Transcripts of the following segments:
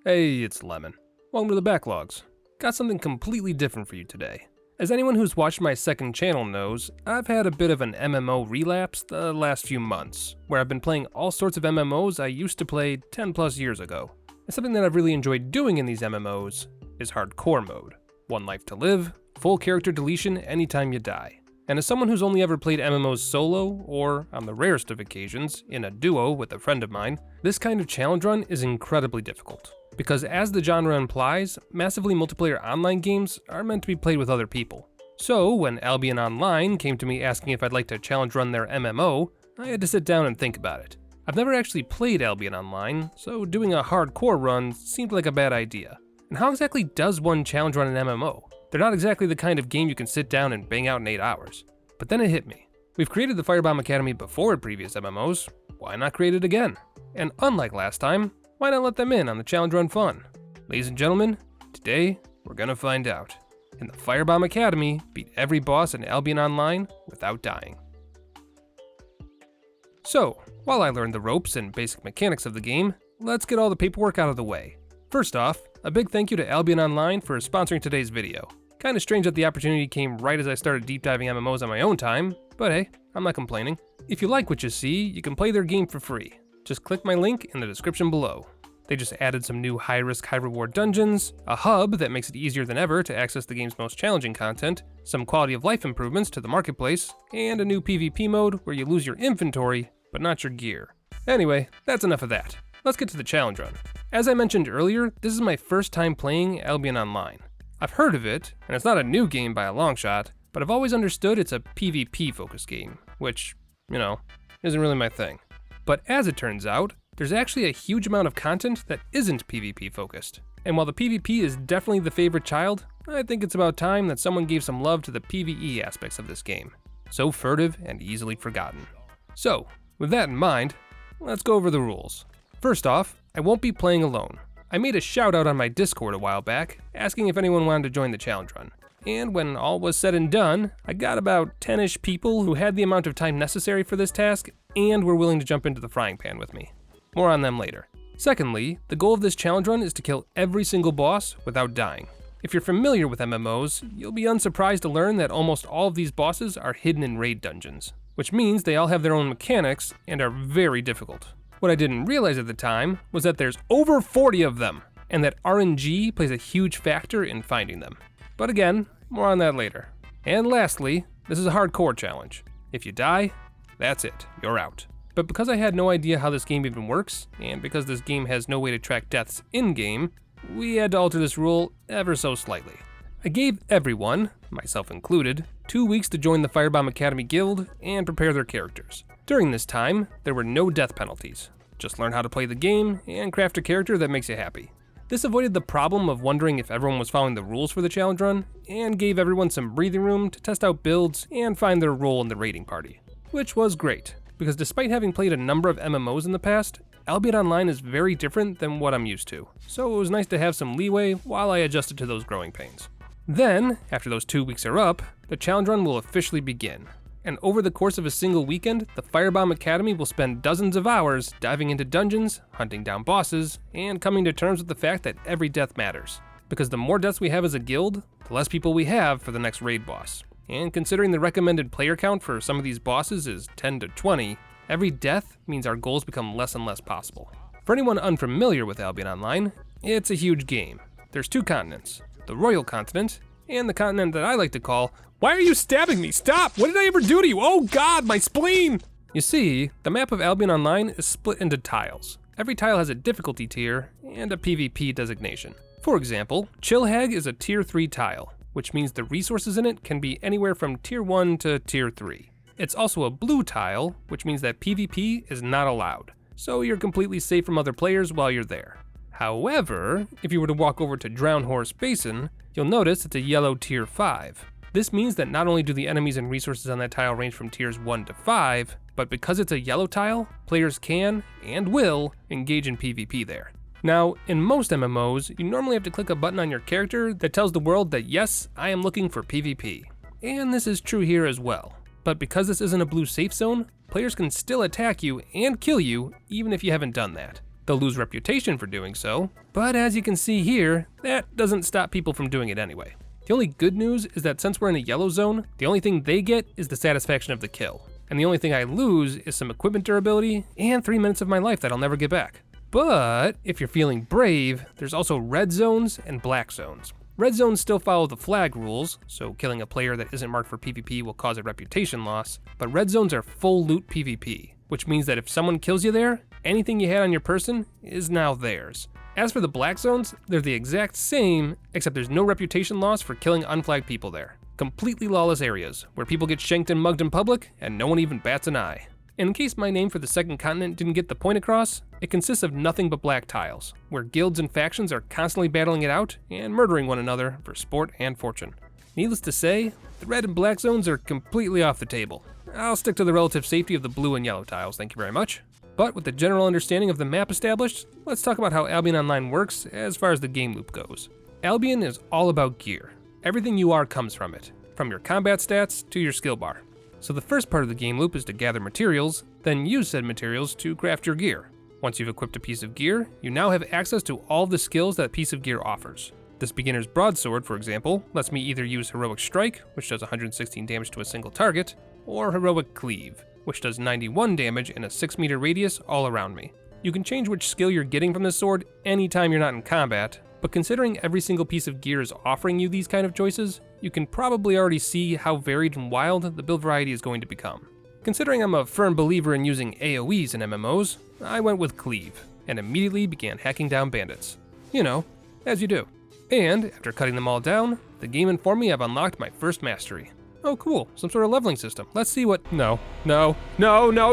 Hey, it's Lemon. Welcome to the Backlogs. Got something completely different for you today. As anyone who's watched my second channel knows, I've had a bit of an MMO relapse the last few months, where I've been playing all sorts of MMOs I used to play 10 plus years ago. And something that I've really enjoyed doing in these MMOs is hardcore mode. One life to live, full character deletion anytime you die. And as someone who's only ever played MMOs solo, or on the rarest of occasions, in a duo with a friend of mine, this kind of challenge run is incredibly difficult. Because as the genre implies, massively multiplayer online games are meant to be played with other people. So when Albion Online came to me asking if I'd like to challenge run their MMO, I had to sit down and think about it. I've never actually played Albion Online, so doing a hardcore run seemed like a bad idea. And how exactly does one challenge run an MMO? They're not exactly the kind of game you can sit down and bang out in 8 hours. But then it hit me. We've created the Firebomb Academy before previous MMOs, why not create it again? And unlike last time, why not let them in on the challenge run fun? Ladies and gentlemen, today we're gonna find out. Can the Firebomb Academy beat every boss in Albion Online without dying? So, while I learned the ropes and basic mechanics of the game, let's get all the paperwork out of the way. First off, a big thank you to Albion Online for sponsoring today's video. Kinda strange that the opportunity came right as I started deep diving MMOs on my own time, but hey, I'm not complaining. If you like what you see, you can play their game for free. Just click my link in the description below. They just added some new high-risk, high-reward dungeons, a hub that makes it easier than ever to access the game's most challenging content, some quality of life improvements to the marketplace, and a new PvP mode where you lose your inventory, but not your gear. Anyway, that's enough of that. Let's get to the challenge run. As I mentioned earlier, this is my first time playing Albion Online. I've heard of it, and it's not a new game by a long shot, but I've always understood it's a PvP-focused game, which, isn't really my thing. But as it turns out, there's actually a huge amount of content that isn't PvP focused. And while the PvP is definitely the favorite child, I think it's about time that someone gave some love to the PvE aspects of this game. So furtive and easily forgotten. So, with that in mind, let's go over the rules. First off, I won't be playing alone. I made a shout out on my Discord a while back, asking if anyone wanted to join the challenge run. And when all was said and done, I got about 10-ish people who had the amount of time necessary for this task and were willing to jump into the frying pan with me. More on them later. Secondly, the goal of this challenge run is to kill every single boss without dying. If you're familiar with MMOs, you'll be unsurprised to learn that almost all of these bosses are hidden in raid dungeons, which means they all have their own mechanics and are very difficult. What I didn't realize at the time was that there's over 40 of them, and that RNG plays a huge factor in finding them. But again, more on that later. And lastly, this is a hardcore challenge. If you die, that's it, you're out. But because I had no idea how this game even works, and because this game has no way to track deaths in-game, we had to alter this rule ever so slightly. I gave everyone, myself included, 2 weeks to join the Firebomb Academy Guild and prepare their characters. During this time, there were no death penalties. Just learn how to play the game and craft a character that makes you happy. This avoided the problem of wondering if everyone was following the rules for the challenge run, and gave everyone some breathing room to test out builds and find their role in the raiding party. Which was great, because despite having played a number of MMOs in the past, Albion Online is very different than what I'm used to, so it was nice to have some leeway while I adjusted to those growing pains. Then, after those 2 weeks are up, the challenge run will officially begin. And over the course of a single weekend, the Firebomb Academy will spend dozens of hours diving into dungeons, hunting down bosses, and coming to terms with the fact that every death matters. Because the more deaths we have as a guild, the less people we have for the next raid boss. And considering the recommended player count for some of these bosses is 10 to 20, every death means our goals become less and less possible. For anyone unfamiliar with Albion Online, it's a huge game. There's 2 continents, the Royal Continent, and the continent that I like to call, "Why are you stabbing me? Stop! What did I ever do to you? Oh God, my spleen!" You see, the map of Albion Online is split into tiles. Every tile has a difficulty tier and a PvP designation. For example, Chillhag is a tier 3 tile, which means the resources in it can be anywhere from tier 1 to tier 3. It's also a blue tile, which means that PvP is not allowed, so you're completely safe from other players while you're there. However, if you were to walk over to Drown Horse Basin, you'll notice it's a yellow tier 5. This means that not only do the enemies and resources on that tile range from tiers 1 to 5, but because it's a yellow tile, players can, and will, engage in PvP there. Now, in most MMOs, you normally have to click a button on your character that tells the world that yes, I am looking for PvP. And this is true here as well. But because this isn't a blue safe zone, players can still attack you and kill you even if you haven't done that. They'll lose reputation for doing so, but as you can see here, that doesn't stop people from doing it anyway. The only good news is that since we're in a yellow zone, the only thing they get is the satisfaction of the kill. And the only thing I lose is some equipment durability and 3 minutes of my life that I'll never get back. But if you're feeling brave, there's also red zones and black zones. Red zones still follow the flag rules, so killing a player that isn't marked for PvP will cause a reputation loss, but red zones are full loot PvP, which means that if someone kills you there, anything you had on your person is now theirs. As for the black zones, they're the exact same, except there's no reputation loss for killing unflagged people there. Completely lawless areas, where people get shanked and mugged in public, and no one even bats an eye. And in case my name for the second continent didn't get the point across, it consists of nothing but black tiles, where guilds and factions are constantly battling it out and murdering one another for sport and fortune. Needless to say, the red and black zones are completely off the table. I'll stick to the relative safety of the blue and yellow tiles, thank you very much. But with the general understanding of the map established, let's talk about how Albion Online works as far as the game loop goes. Albion is all about gear. Everything you are comes from it, from your combat stats to your skill bar. So the first part of the game loop is to gather materials, then use said materials to craft your gear. Once you've equipped a piece of gear, you now have access to all the skills that piece of gear offers. This beginner's broadsword, for example, lets me either use Heroic Strike, which does 116 damage to a single target, or Heroic Cleave, which does 91 damage in a 6-meter radius all around me. You can change which skill you're getting from this sword anytime you're not in combat, but considering every single piece of gear is offering you these kind of choices, you can probably already see how varied and wild the build variety is going to become. Considering I'm a firm believer in using AoEs in MMOs, I went with Cleave, and immediately began hacking down bandits. You know, as you do. And after cutting them all down, the game informed me I've unlocked my first mastery. Oh cool, some sort of leveling system. Let's see what— No,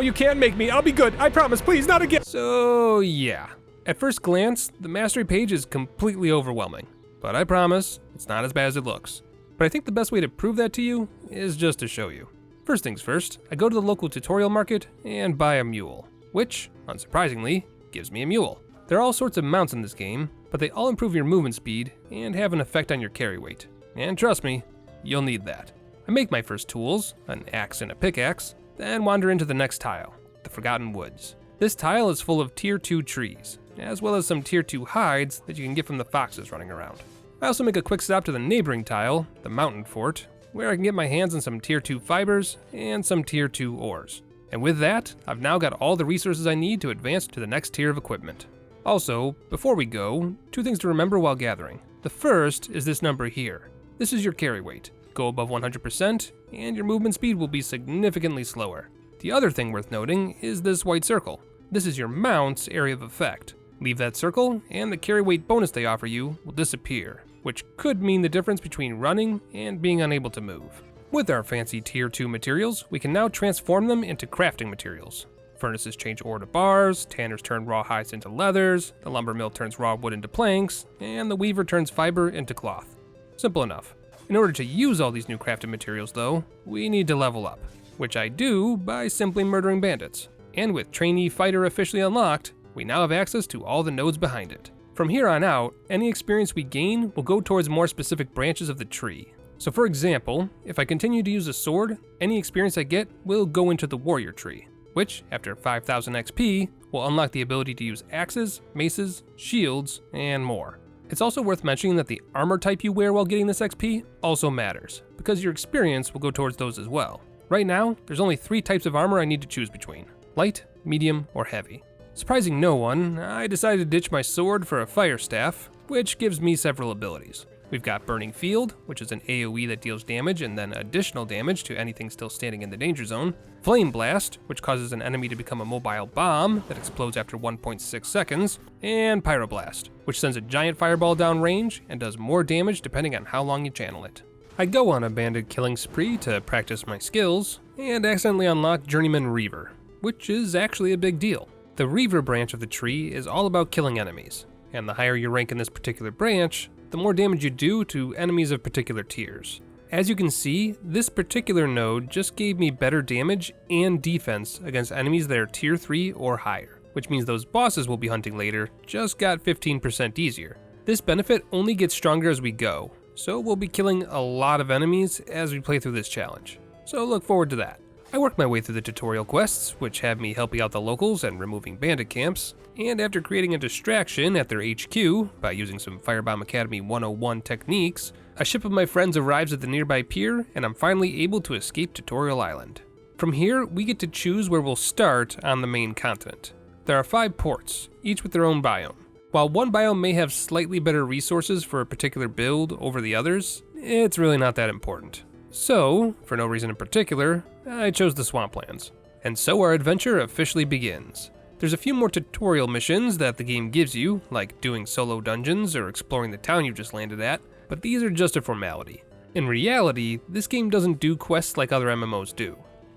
you can't make me, I'll be good, I promise, please, not again! So yeah, at first glance, the mastery page is completely overwhelming, but I promise, it's not as bad as it looks. But I think the best way to prove that to you is just to show you. First things first, I go to the local tutorial market and buy a mule, which, unsurprisingly, gives me a mule. There are all sorts of mounts in this game, but they all improve your movement speed and have an effect on your carry weight. And trust me, you'll need that. I make my first tools, an axe and a pickaxe, then wander into the next tile, the Forgotten Woods. This tile is full of tier 2 trees, as well as some tier 2 hides that you can get from the foxes running around. I also make a quick stop to the neighboring tile, the Mountain Fort, where I can get my hands on some tier 2 fibers and some tier 2 ores. And with that, I've now got all the resources I need to advance to the next tier of equipment. Also, before we go, 2 things to remember while gathering. The first is this number here. This is your carry weight. Go above 100%, and your movement speed will be significantly slower. The other thing worth noting is this white circle. This is your mount's area of effect. Leave that circle, and the carry weight bonus they offer you will disappear, which could mean the difference between running and being unable to move. With our fancy tier 2 materials, we can now transform them into crafting materials. Furnaces change ore to bars, tanners turn raw hides into leathers, the lumber mill turns raw wood into planks, and the weaver turns fiber into cloth. Simple enough. In order to use all these new crafted materials though, we need to level up, which I do by simply murdering bandits. And with Trainee Fighter officially unlocked, we now have access to all the nodes behind it. From here on out, any experience we gain will go towards more specific branches of the tree. So for example, if I continue to use a sword, any experience I get will go into the warrior tree, which, after 5,000 XP, will unlock the ability to use axes, maces, shields, and more. It's also worth mentioning that the armor type you wear while getting this XP also matters, because your experience will go towards those as well. Right now, there's only 3 types of armor I need to choose between: light, medium, or heavy. Surprising no one, I decided to ditch my sword for a fire staff, which gives me several abilities. We've got Burning Field, which is an AoE that deals damage and then additional damage to anything still standing in the danger zone. Flame Blast, which causes an enemy to become a mobile bomb that explodes after 1.6 seconds. And Pyroblast, which sends a giant fireball down range and does more damage depending on how long you channel it. I go on a bandit killing spree to practice my skills, and accidentally unlock Journeyman Reaver, which is actually a big deal. The Reaver branch of the tree is all about killing enemies, and the higher you rank in this particular branch, the more damage you do to enemies of particular tiers. As you can see, this particular node just gave me better damage and defense against enemies that are tier 3 or higher, which means those bosses we'll be hunting later just got 15% easier. This benefit only gets stronger as we go, so we'll be killing a lot of enemies as we play through this challenge. so look forward to that. I worked my way through the tutorial quests, which have me helping out the locals and removing bandit camps, and after creating a distraction at their HQ by using some Firebomb Academy 101 techniques, a ship of my friends arrives at the nearby pier and I'm finally able to escape Tutorial Island. From here, we get to choose where we'll start on the main continent. There are 5 ports, each with their own biome. While one biome may have slightly better resources for a particular build over the others, it's really not that important. So, for no reason in particular, I chose the swamplands. And so our adventure officially begins. There's a few more tutorial missions that the game gives you, like doing solo dungeons or exploring the town you just landed at, but these are just a formality. In reality, this game doesn't do quests like other MMOs do.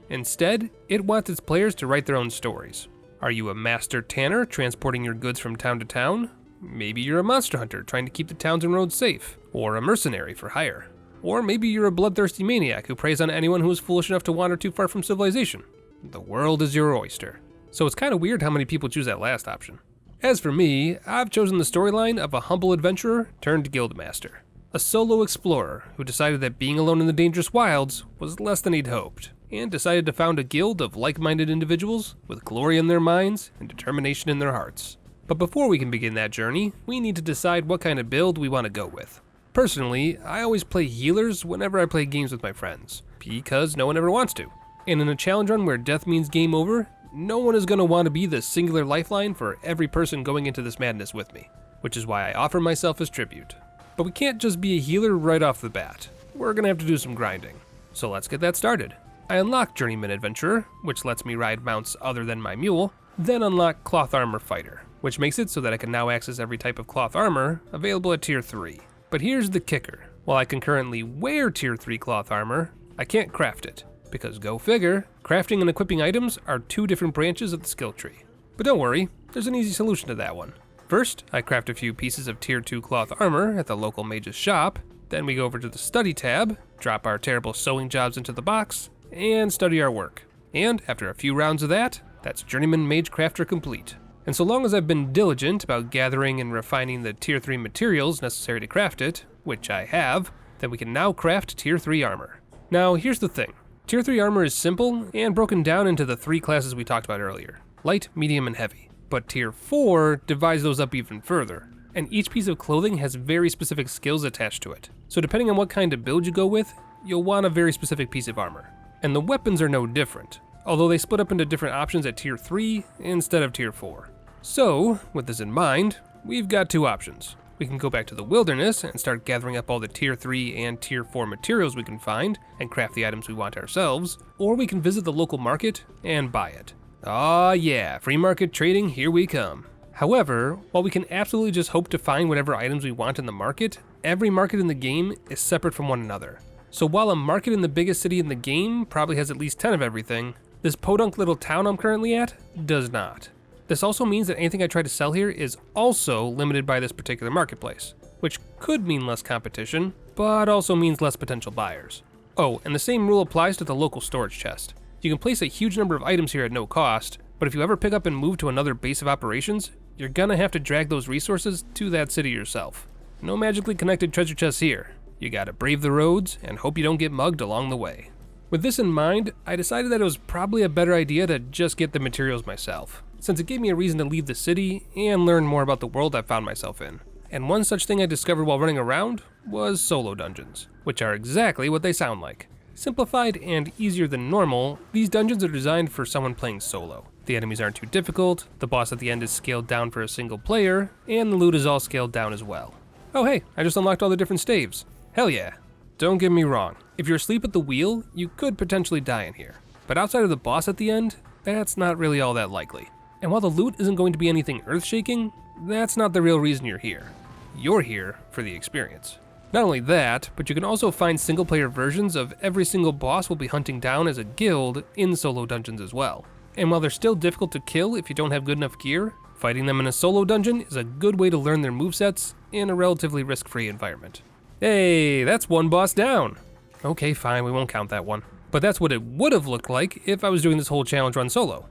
Instead, it wants its players to write their own stories. Are you a master tanner transporting your goods from town to town? Maybe you're a monster hunter trying to keep the towns and roads safe, or a mercenary for hire. Or maybe you're a bloodthirsty maniac who preys on anyone who is foolish enough to wander too far from civilization. The world is your oyster. So it's kind of weird how many people choose that last option. As for me, I've chosen the storyline of a humble adventurer turned guildmaster. A solo explorer who decided that being alone in the dangerous wilds was less than he'd hoped, and decided to found a guild of like-minded individuals with glory in their minds and determination in their hearts. But before we can begin that journey, we need to decide what kind of build we want to go with. Personally, I always play healers whenever I play games with my friends, because no one ever wants to. And in a challenge run where death means game over, no one is going to want to be the singular lifeline for every person going into this madness with me, which is why I offer myself as tribute. But we can't just be a healer right off the bat. We're going to have to do some grinding. So let's get that started. I unlock Journeyman Adventurer, which lets me ride mounts other than my mule, then unlock Cloth Armor Fighter, which makes it so that I can now access every type of cloth armor available at Tier 3. But here's the kicker. While I can currently wear Tier 3 cloth armor, I can't craft it, because go figure, crafting and equipping items are 2 different branches of the skill tree. But don't worry, there's an easy solution to that one. First, I craft a few pieces of Tier 2 cloth armor at the local mage's shop, then we go over to the study tab, drop our terrible sewing jobs into the box, and study our work. And after a few rounds of that, that's Journeyman Mage Crafter complete. And so long as I've been diligent about gathering and refining the Tier 3 materials necessary to craft it, which I have, then we can now craft Tier 3 armor. Now here's the thing, Tier 3 armor is simple and broken down into the 3 classes we talked about earlier, light, medium, and heavy. But Tier 4 divides those up even further, and each piece of clothing has very specific skills attached to it. So depending on what kind of build you go with, you'll want a very specific piece of armor. And the weapons are no different, although they split up into different options at Tier 3 instead of Tier 4. So, with this in mind, we've got 2 options. We can go back to the wilderness and start gathering up all the Tier 3 and Tier 4 materials we can find and craft the items we want ourselves, or we can visit the local market and buy it. Aw yeah, free market trading, here we come. However, while we can absolutely just hope to find whatever items we want in the market, every market in the game is separate from one another. So while a market in the biggest city in the game probably has at least 10 of everything, this podunk little town I'm currently at does not. This also means that anything I try to sell here is also limited by this particular marketplace, which could mean less competition, but also means less potential buyers. Oh, and the same rule applies to the local storage chest. You can place a huge number of items here at no cost, but if you ever pick up and move to another base of operations, you're gonna have to drag those resources to that city yourself. No magically connected treasure chests here. You gotta brave the roads and hope you don't get mugged along the way. With this in mind, I decided that it was probably a better idea to just get the materials myself, since it gave me a reason to leave the city and learn more about the world I found myself in. And one such thing I discovered while running around was solo dungeons, which are exactly what they sound like. Simplified and easier than normal, these dungeons are designed for someone playing solo. The enemies aren't too difficult, the boss at the end is scaled down for a single player, and the loot is all scaled down as well. Oh hey, I just unlocked all the different staves. Hell yeah. Don't get me wrong, if you're asleep at the wheel, you could potentially die in here. But outside of the boss at the end, that's not really all that likely. And while the loot isn't going to be anything earth-shaking, that's not the real reason you're here. You're here for the experience. Not only that, but you can also find single-player versions of every single boss we'll be hunting down as a guild in solo dungeons as well. And while they're still difficult to kill if you don't have good enough gear, fighting them in a solo dungeon is a good way to learn their movesets in a relatively risk-free environment. Hey, that's one boss down. Okay, fine, we won't count that one. But that's what it would have looked like if I was doing this whole challenge run solo.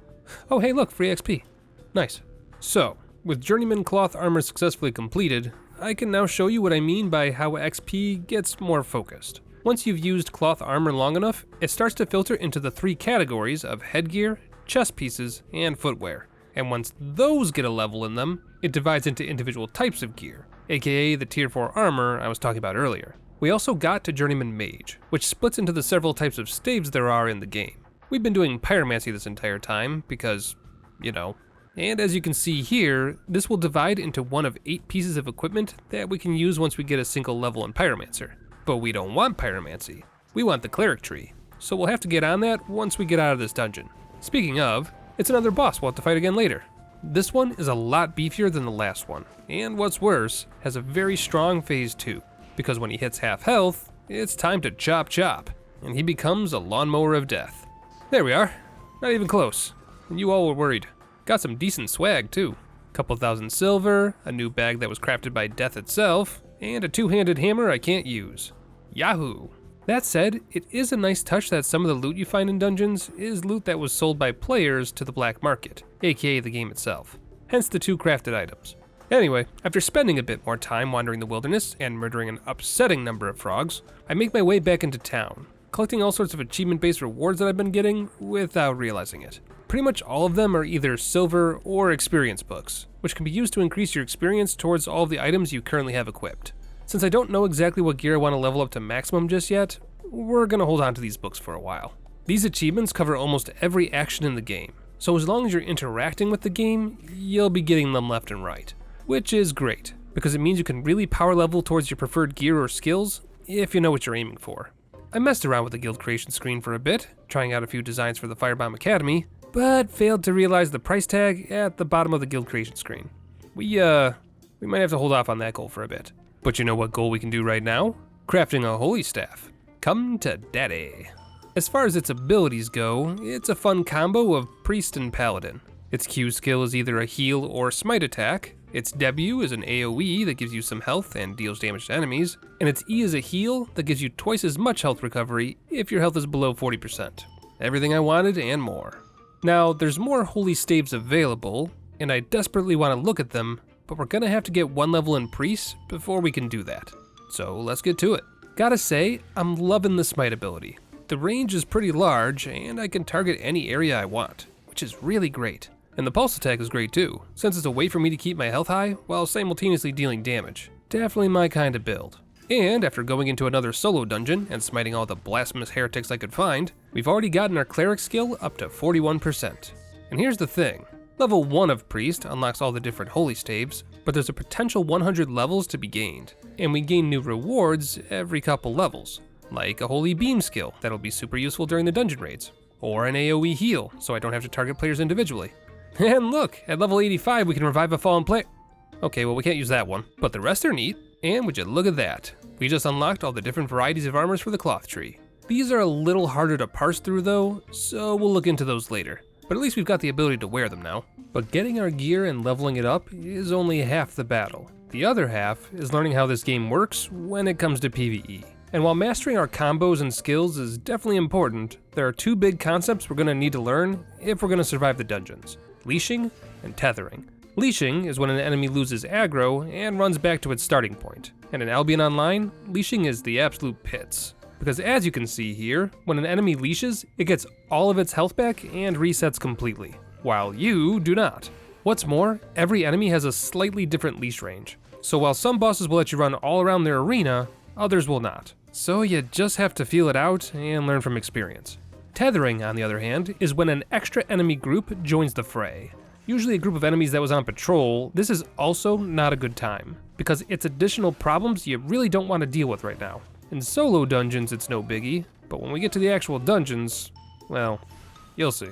Oh hey look, free XP. Nice. So, with Journeyman Cloth Armor successfully completed, I can now show you what I mean by how XP gets more focused. Once you've used cloth armor long enough, it starts to filter into the 3 categories of headgear, chest pieces, and footwear. And once those get a level in them, it divides into individual types of gear, aka the tier 4 armor I was talking about earlier. We also got to Journeyman Mage, which splits into the several types of staves there are in the game. We've been doing pyromancy this entire time because, you know. And as you can see here, this will divide into one of 8 pieces of equipment that we can use once we get a single level in Pyromancer. But we don't want Pyromancy, we want the Cleric tree. So we'll have to get on that once we get out of this dungeon. Speaking of, it's another boss we'll have to fight again later. This one is a lot beefier than the last one, and what's worse, has a very strong phase 2. Because when he hits half health, it's time to chop chop, and he becomes a lawnmower of death. There we are, not even close, and you all were worried. Got some decent swag too. Couple thousand silver, a new bag that was crafted by death itself, and a 2-handed hammer I can't use. Yahoo! That said, it is a nice touch that some of the loot you find in dungeons is loot that was sold by players to the black market, aka the game itself. Hence the 2 crafted items. Anyway, after spending a bit more time wandering the wilderness and murdering an upsetting number of frogs, I make my way back into town, collecting all sorts of achievement-based rewards that I've been getting without realizing it. Pretty much all of them are either silver or experience books, which can be used to increase your experience towards all of the items you currently have equipped. Since I don't know exactly what gear I want to level up to maximum just yet, we're gonna hold on to these books for a while. These achievements cover almost every action in the game, so as long as you're interacting with the game, you'll be getting them left and right. Which is great, because it means you can really power level towards your preferred gear or skills if you know what you're aiming for. I messed around with the guild creation screen for a bit, trying out a few designs for the Firebomb Academy, but failed to realize the price tag at the bottom of the guild creation screen. We might have to hold off on that goal for a bit. But you know what goal we can do right now? Crafting a holy staff. Come to daddy. As far as its abilities go, it's a fun combo of priest and paladin. Its Q skill is either a heal or smite attack, its W is an AoE that gives you some health and deals damage to enemies, and its E is a heal that gives you twice as much health recovery if your health is below 40%. Everything I wanted and more. Now, there's more holy staves available, and I desperately want to look at them, but we're gonna have to get 1 level in priest before we can do that. So let's get to it. Gotta say, I'm loving the smite ability. The range is pretty large, and I can target any area I want, which is really great. And the pulse attack is great too, since it's a way for me to keep my health high while simultaneously dealing damage. Definitely my kind of build. And after going into another solo dungeon and smiting all the blasphemous heretics I could find, we've already gotten our cleric skill up to 41%. And here's the thing, level 1 of priest unlocks all the different holy staves, but there's a potential 100 levels to be gained, and we gain new rewards every couple levels, like a holy beam skill that'll be super useful during the dungeon raids, or an AoE heal so I don't have to target players individually. And look, at level 85 we can revive a fallen player. Okay, well we can't use that one, but the rest are neat. And would you look at that, we just unlocked all the different varieties of armors for the cloth tree. These are a little harder to parse through though, so we'll look into those later. But at least we've got the ability to wear them now. But getting our gear and leveling it up is only half the battle. The other half is learning how this game works when it comes to PvE. And while mastering our combos and skills is definitely important, there are 2 big concepts we're gonna need to learn if we're gonna survive the dungeons: leashing and tethering. Leashing is when an enemy loses aggro and runs back to its starting point. And in Albion Online, leashing is the absolute pits. Because as you can see here, when an enemy leashes, it gets all of its health back and resets completely, while you do not. What's more, every enemy has a slightly different leash range. So while some bosses will let you run all around their arena, others will not. So you just have to feel it out and learn from experience. Tethering, on the other hand, is when an extra enemy group joins the fray. Usually a group of enemies that was on patrol. This is also not a good time, because it's additional problems you really don't want to deal with right now. In solo dungeons it's no biggie, but when we get to the actual dungeons, well, you'll see.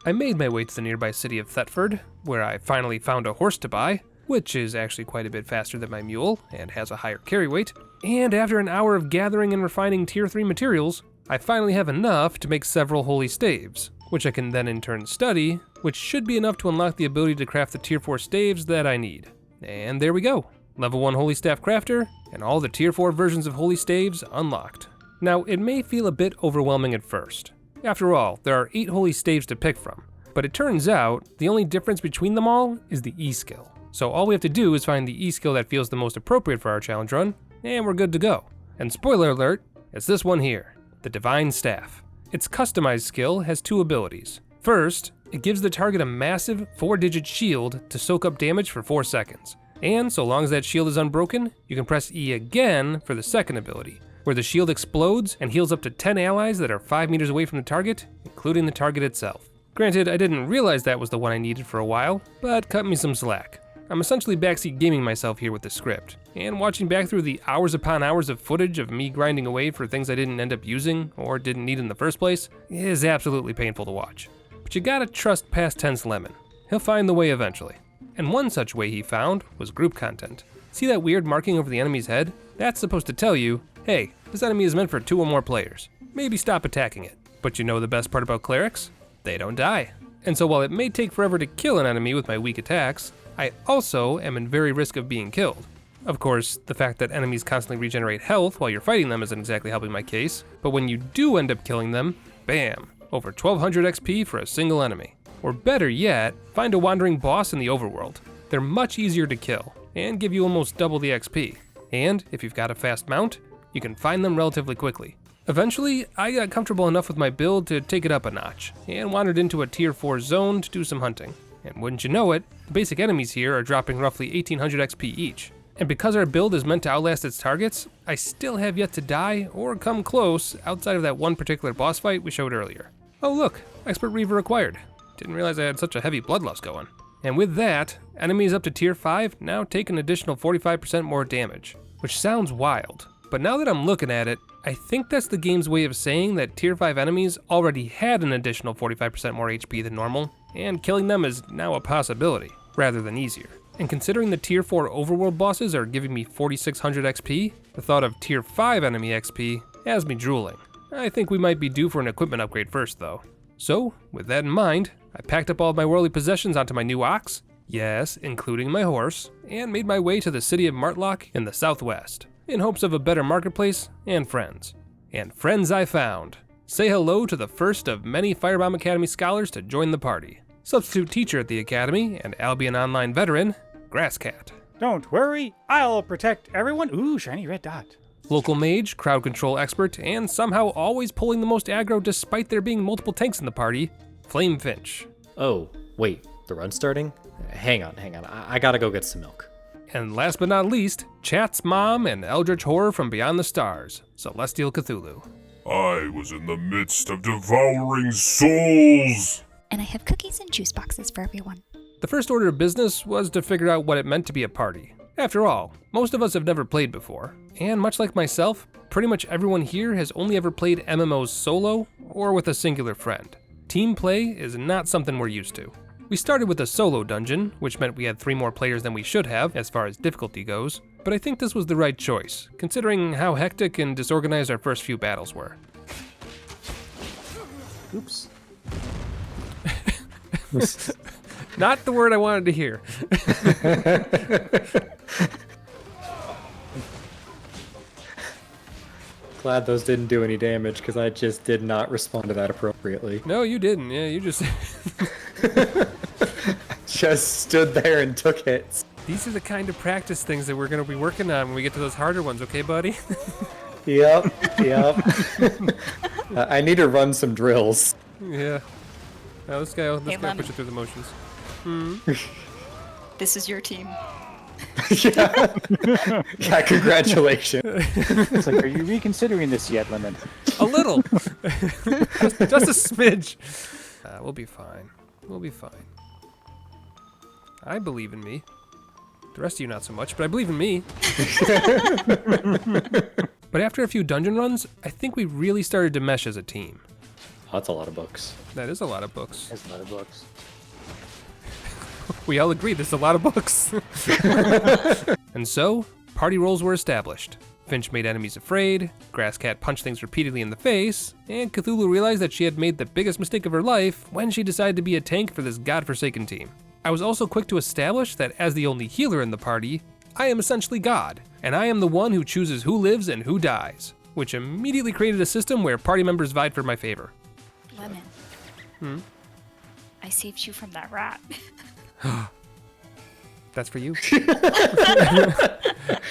I made my way to the nearby city of Thetford, where I finally found a horse to buy, which is actually quite a bit faster than my mule and has a higher carry weight, and after an hour of gathering and refining tier 3 materials, I finally have enough to make several holy staves, which I can then in turn study, which should be enough to unlock the ability to craft the tier 4 staves that I need. And there we go, level 1 holy staff crafter, and all the tier 4 versions of holy staves unlocked. Now it may feel a bit overwhelming at first. After all, there are 8 holy staves to pick from, but it turns out the only difference between them all is the E skill. So all we have to do is find the E skill that feels the most appropriate for our challenge run, and we're good to go. And spoiler alert, It's this one here, the Divine Staff. Its customized skill has 2 abilities. First, it gives the target a massive 4-digit shield to soak up damage for 4 seconds. And so long as that shield is unbroken, you can press E again for the second ability, where the shield explodes and heals up to 10 allies that are 5 meters away from the target, including the target itself. Granted, I didn't realize that was the one I needed for a while, but cut me some slack. I'm essentially backseat gaming myself here with the script, and watching back through the hours upon hours of footage of me grinding away for things I didn't end up using or didn't need in the first place is absolutely painful to watch. But you gotta trust past tense Lemon. He'll find the way eventually. And one such way he found was group content. See that weird marking over the enemy's head? That's supposed to tell you, hey, this enemy is meant for 2 or more players. Maybe stop attacking it. But you know the best part about clerics? They don't die. And so while it may take forever to kill an enemy with my weak attacks, I also am in very risk of being killed. Of course, the fact that enemies constantly regenerate health while you're fighting them isn't exactly helping my case, but when you do end up killing them, bam, over 1200 XP for a single enemy. Or better yet, find a wandering boss in the overworld. They're much easier to kill, and give you almost double the XP. And if you've got a fast mount, you can find them relatively quickly. Eventually, I got comfortable enough with my build to take it up a notch, and wandered into a tier 4 zone to do some hunting. And wouldn't you know it, the basic enemies here are dropping roughly 1800 XP each. And because our build is meant to outlast its targets, I still have yet to die or come close outside of that one particular boss fight we showed earlier. Oh look, Expert Reaver acquired. Didn't realize I had such a heavy bloodlust going. And with that, enemies up to tier 5 now take an additional 45% more damage, which sounds wild. But now that I'm looking at it, I think that's the game's way of saying that tier 5 enemies already had an additional 45% more HP than normal, and killing them is now a possibility, rather than easier. And considering the tier 4 overworld bosses are giving me 4600 XP, the thought of tier 5 enemy XP has me drooling. I think we might be due for an equipment upgrade first though. So, with that in mind, I packed up all of my worldly possessions onto my new ox, yes, including my horse, and made my way to the city of Martlock in the southwest, in hopes of a better marketplace and friends. And friends I found. Say hello to the first of many Firebomb Academy scholars to join the party. Substitute teacher at the Academy and Albion Online veteran, Grasscat. Don't worry, I'll protect everyone. Ooh, shiny red dot. Local mage, crowd control expert, and somehow always pulling the most aggro despite there being multiple tanks in the party, Flame Finch. Oh, wait, the run's starting? Hang on, I gotta go get some milk. And last but not least, Chat's mom and Eldritch Horror from Beyond the Stars, Celestial Cthulhu. I was in the midst of devouring souls. And I have cookies and juice boxes for everyone. The first order of business was to figure out what it meant to be a party. After all, most of us have never played before, and much like myself, pretty much everyone here has only ever played MMOs solo or with a singular friend. Team play is not something we're used to. We started with a solo dungeon, which meant we had 3 more players than we should have as far as difficulty goes, but I think this was the right choice, considering how hectic and disorganized our first few battles were. Oops. Not the word I wanted to hear. Glad those didn't do any damage, because I just did not respond to that appropriately. No, you didn't. Yeah, you just... Just stood there and took hits. These are the kind of practice things that we're going to be working on when we get to those harder ones, okay, buddy? Yep. I need to run some drills. Yeah. Now this guy Hey, push it through the motions. This is your team. Yeah, congratulations. It's like, are you reconsidering this yet, Lemon? A little. just a smidge. We'll be fine. We'll be fine. I believe in me. The rest of you not so much, but I believe in me. But after a few dungeon runs, I think we really started to mesh as a team. Oh, that's a lot of books. That is a lot of books. There's a lot of books. We all agree there's a lot of books. And so, party roles were established. Finch made enemies afraid, Grasscat punched things repeatedly in the face, and Cthulhu realized that she had made the biggest mistake of her life when she decided to be a tank for this godforsaken team. I was also quick to establish that as the only healer in the party, I am essentially God, and I am the one who chooses who lives and who dies, which immediately created a system where party members vied for my favor. Lemon. I saved you from that rat. That's for you.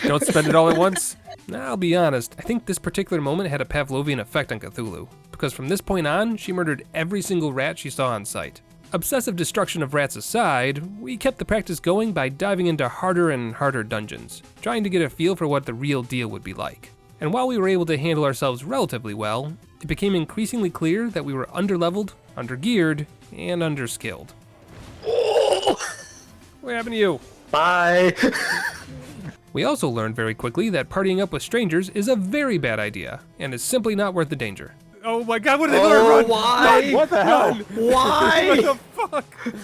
Don't spend it all at once. I'll be honest, I think this particular moment had a Pavlovian effect on Cthulhu, because from this point on, she murdered every single rat she saw on sight. Obsessive destruction of rats aside, we kept the practice going by diving into harder and harder dungeons, trying to get a feel for what the real deal would be like. And while we were able to handle ourselves relatively well, it became increasingly clear that we were underleveled, undergeared, and underskilled. What happened to you? Bye! We also learned very quickly that partying up with strangers is a very bad idea, and is simply not worth the danger. Oh my god, what did they learn? Run! Why? Run! What the hell? Why? What the fuck?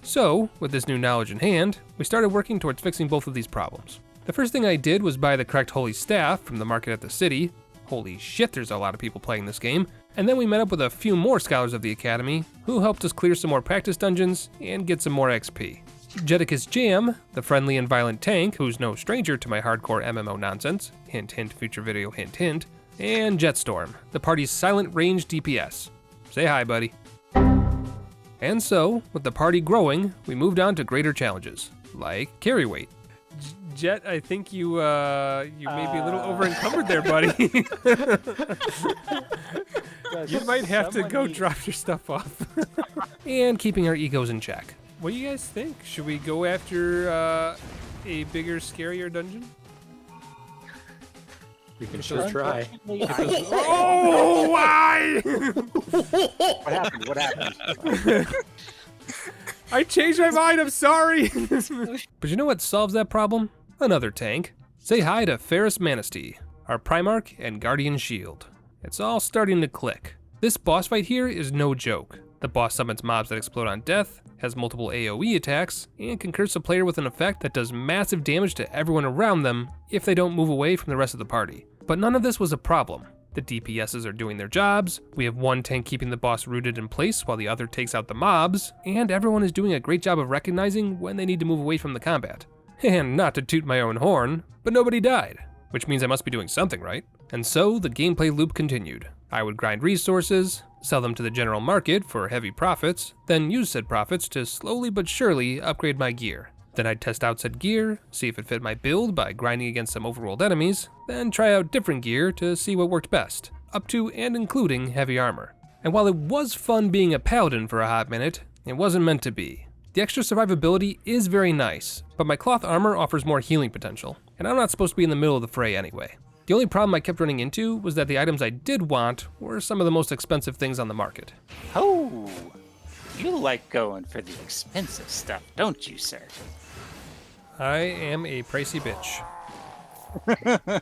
So, with this new knowledge in hand, we started working towards fixing both of these problems. The first thing I did was buy the correct holy staff from the market at the city. Holy shit, there's a lot of people playing this game. And then we met up with a few more scholars of the academy, who helped us clear some more practice dungeons and get some more XP. Jedicus Jam, the friendly and violent tank who's no stranger to my hardcore MMO nonsense, hint hint future video hint hint, and Jetstorm, the party's silent range DPS. Say hi, buddy. And so, with the party growing, we moved on to greater challenges, like carry weight. Jet, I think you may be a little over-encumbered there, buddy. You might have to go drop your stuff off. And keeping our egos in check. What do you guys think? Should we go after a bigger, scarier dungeon? We can sure try. Oh, why? What happened? What happened? I changed my mind, I'm sorry. But you know what solves that problem? Another tank. Say hi to Ferris Manistee, our Primarch and Guardian Shield. It's all starting to click. This boss fight here is no joke. The boss summons mobs that explode on death, has multiple AoE attacks, and can curse a player with an effect that does massive damage to everyone around them if they don't move away from the rest of the party. But none of this was a problem. The DPSs are doing their jobs, we have one tank keeping the boss rooted in place while the other takes out the mobs, and everyone is doing a great job of recognizing when they need to move away from the combat. And not to toot my own horn, but nobody died, which means I must be doing something right. And so the gameplay loop continued. I would grind resources, sell them to the general market for heavy profits, then use said profits to slowly but surely upgrade my gear. Then I'd test out said gear, see if it fit my build by grinding against some overworld enemies, then try out different gear to see what worked best, up to and including heavy armor. And while it was fun being a paladin for a hot minute, it wasn't meant to be. The extra survivability is very nice, but my cloth armor offers more healing potential, and I'm not supposed to be in the middle of the fray anyway. The only problem I kept running into was that the items I did want were some of the most expensive things on the market. Oh, you like going for the expensive stuff, don't you, sir? I am a pricey bitch.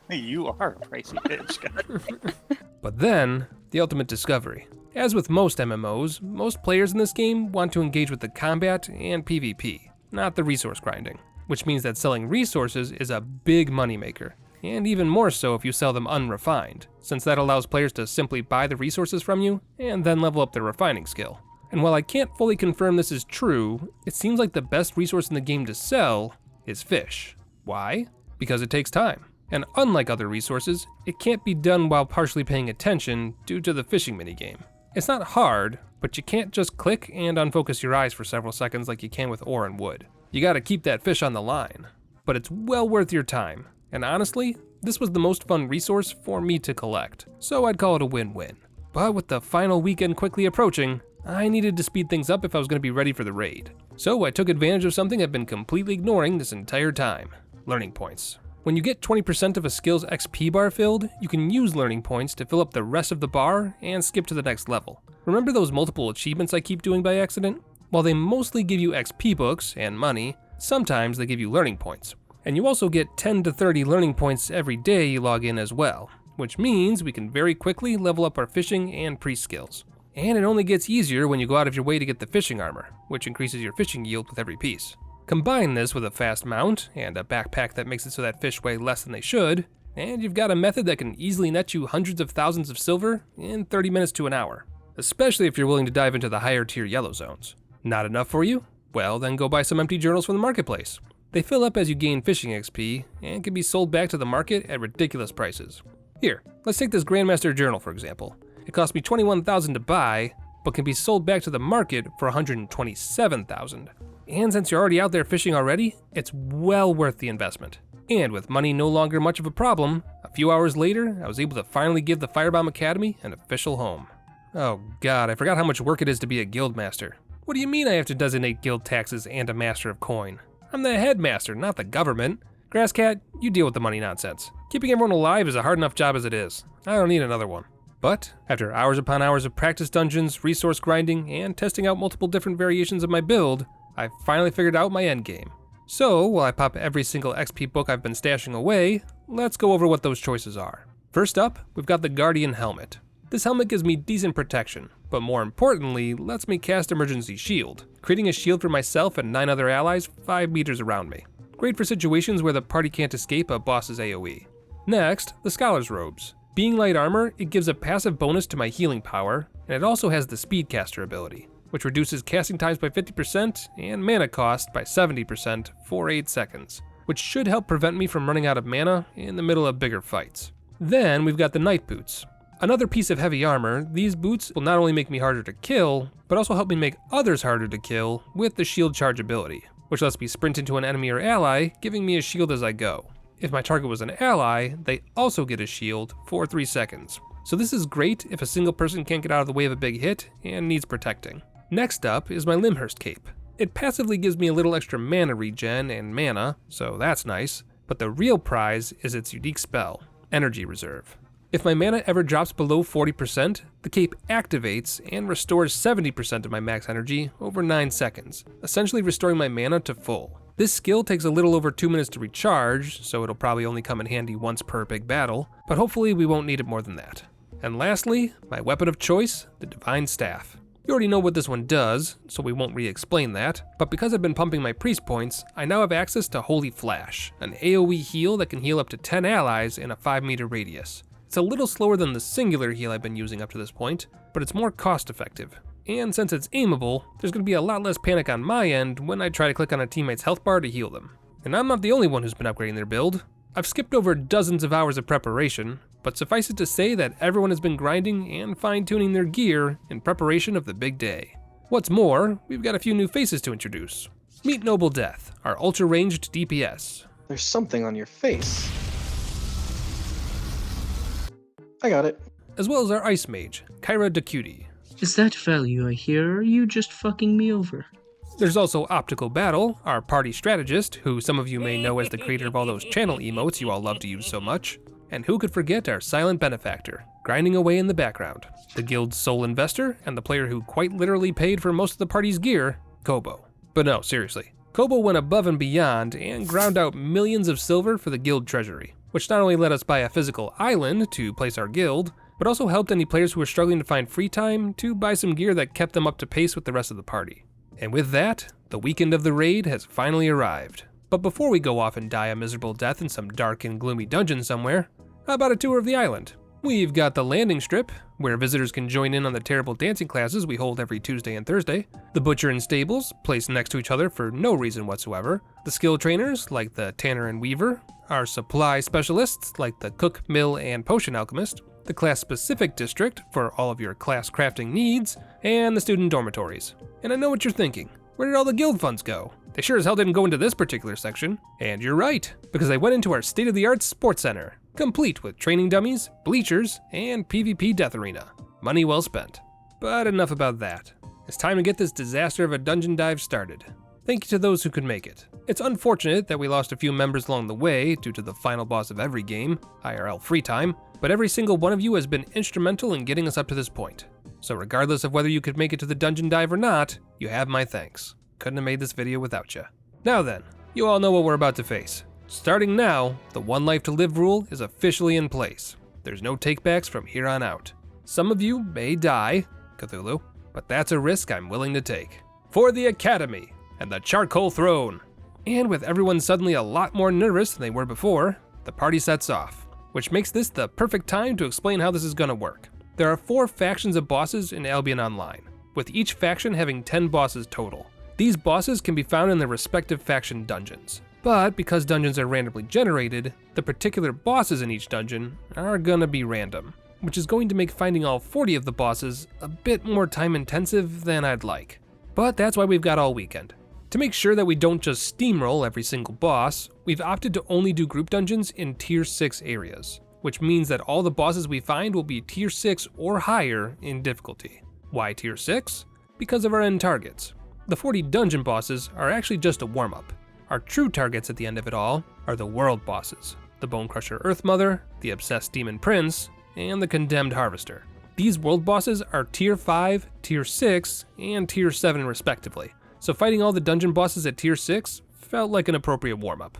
You are a pricey bitch. But then, the ultimate discovery. As with most MMOs, most players in this game want to engage with the combat and PvP, not the resource grinding, which means that selling resources is a big moneymaker, and even more so if you sell them unrefined, since that allows players to simply buy the resources from you and then level up their refining skill. And while I can't fully confirm this is true, it seems like the best resource in the game to sell is fish. Why? Because it takes time. And unlike other resources, it can't be done while partially paying attention due to the fishing minigame. It's not hard, but you can't just click and unfocus your eyes for several seconds like you can with ore and wood. You gotta keep that fish on the line. But it's well worth your time. And honestly, this was the most fun resource for me to collect, so I'd call it a win-win. But with the final weekend quickly approaching, I needed to speed things up if I was going to be ready for the raid. So I took advantage of something I've been completely ignoring this entire time: learning points. When you get 20% of a skill's XP bar filled, you can use learning points to fill up the rest of the bar and skip to the next level. Remember those multiple achievements I keep doing by accident? While they mostly give you XP books and money, sometimes they give you learning points. And you also get 10 to 30 learning points every day you log in as well, which means we can very quickly level up our fishing and priest skills. And it only gets easier when you go out of your way to get the fishing armor, which increases your fishing yield with every piece. Combine this with a fast mount and a backpack that makes it so that fish weigh less than they should, and you've got a method that can easily net you hundreds of thousands of silver in 30 minutes to an hour, especially if you're willing to dive into the higher tier yellow zones. Not enough for you? Well, then go buy some empty journals from the marketplace. They fill up as you gain fishing XP and can be sold back to the market at ridiculous prices. Here, let's take this Grandmaster journal for example. It cost me 21,000 to buy, but can be sold back to the market for 127,000. And since you're already out there fishing already, it's well worth the investment. And with money no longer much of a problem, a few hours later, I was able to finally give the Firebomb Academy an official home. Oh god, I forgot how much work it is to be a guild master. What do you mean I have to designate guild taxes and a master of coin? I'm the headmaster, not the government. Grasscat, you deal with the money nonsense. Keeping everyone alive is a hard enough job as it is. I don't need another one. But, after hours upon hours of practice dungeons, resource grinding, and testing out multiple different variations of my build, I finally figured out my endgame. So, while I pop every single XP book I've been stashing away, let's go over what those choices are. First up, we've got the Guardian Helmet. This helmet gives me decent protection, but more importantly, lets me cast Emergency Shield, creating a shield for myself and 9 other allies 5 meters around me. Great for situations where the party can't escape a boss's AoE. Next, the Scholar's Robes. Being light armor, it gives a passive bonus to my healing power, and it also has the Speedcaster ability, which reduces casting times by 50% and mana cost by 70% for 8 seconds, which should help prevent me from running out of mana in the middle of bigger fights. Then we've got the Night Boots. Another piece of heavy armor, these boots will not only make me harder to kill, but also help me make others harder to kill with the shield charge ability, which lets me sprint into an enemy or ally, giving me a shield as I go. If my target was an ally, they also get a shield for 3 seconds. So this is great if a single person can't get out of the way of a big hit and needs protecting. Next up is my Limhurst Cape. It passively gives me a little extra mana regen and mana, so that's nice, but the real prize is its unique spell, Energy Reserve. If my mana ever drops below 40%, the cape activates and restores 70% of my max energy over 9 seconds, essentially restoring my mana to full. This skill takes a little over 2 minutes to recharge, so it'll probably only come in handy once per big battle, but hopefully we won't need it more than that. And lastly, my weapon of choice, the Divine Staff. You already know what this one does, so we won't re-explain that, but because I've been pumping my priest points, I now have access to Holy Flash, an AoE heal that can heal up to 10 allies in a 5-meter radius. It's a little slower than the singular heal I've been using up to this point, but it's more cost effective. And since it's aimable, there's going to be a lot less panic on my end when I try to click on a teammate's health bar to heal them. And I'm not the only one who's been upgrading their build. I've skipped over dozens of hours of preparation, but suffice it to say that everyone has been grinding and fine-tuning their gear in preparation of the big day. What's more, we've got a few new faces to introduce. Meet Noble Death, our ultra-ranged DPS. There's something on your face. I got it. As well as our Ice Mage, Kyra Dacuti. Is that value I hear, or are you just fucking me over? There's also Optical Battle, our party strategist, who some of you may know as the creator of all those channel emotes you all love to use so much. And who could forget our silent benefactor, grinding away in the background, the guild's sole investor, and the player who quite literally paid for most of the party's gear, Kobo. But no, seriously. Kobo went above and beyond and ground out millions of silver for the guild treasury, which not only let us buy a physical island to place our guild, but also helped any players who were struggling to find free time to buy some gear that kept them up to pace with the rest of the party. And with that, the weekend of the raid has finally arrived. But before we go off and die a miserable death in some dark and gloomy dungeon somewhere, how about a tour of the island? We've got the landing strip, where visitors can join in on the terrible dancing classes we hold every Tuesday and Thursday, the butcher and stables, placed next to each other for no reason whatsoever, the skill trainers, like the tanner and weaver, our supply specialists, like the cook, mill, and potion alchemist, the class-specific district for all of your class crafting needs, and the student dormitories. And I know what you're thinking. Where did all the guild funds go? They sure as hell didn't go into this particular section. And you're right, because they went into our state-of-the-art sports center, complete with training dummies, bleachers, and PvP death arena. Money well spent. But enough about that. It's time to get this disaster of a dungeon dive started. Thank you to those who could make it. It's unfortunate that we lost a few members along the way due to the final boss of every game, IRL free time, but every single one of you has been instrumental in getting us up to this point. So regardless of whether you could make it to the dungeon dive or not, you have my thanks. Couldn't have made this video without you. Now then, you all know what we're about to face. Starting now, the one life to live rule is officially in place. There's no takebacks from here on out. Some of you may die, Cthulhu, but that's a risk I'm willing to take. For the Academy and the Charcoal Throne. And with everyone suddenly a lot more nervous than they were before, the party sets off, which makes this the perfect time to explain how this is gonna work. There are 4 factions of bosses in Albion Online, with each faction having 10 bosses total. These bosses can be found in their respective faction dungeons. But because dungeons are randomly generated, the particular bosses in each dungeon are gonna be random, which is going to make finding all 40 of the bosses a bit more time intensive than I'd like. But that's why we've got all weekend. To make sure that we don't just steamroll every single boss, we've opted to only do group dungeons in Tier 6 areas, which means that all the bosses we find will be Tier 6 or higher in difficulty. Why Tier 6? Because of our end targets. The 40 dungeon bosses are actually just a warm-up. Our true targets at the end of it all are the world bosses, the Bone Crusher Earth Mother, the Obsessed Demon Prince, and the Condemned Harvester. These world bosses are Tier 5, Tier 6, and Tier 7 respectively, so fighting all the dungeon bosses at Tier 6 felt like an appropriate warm-up.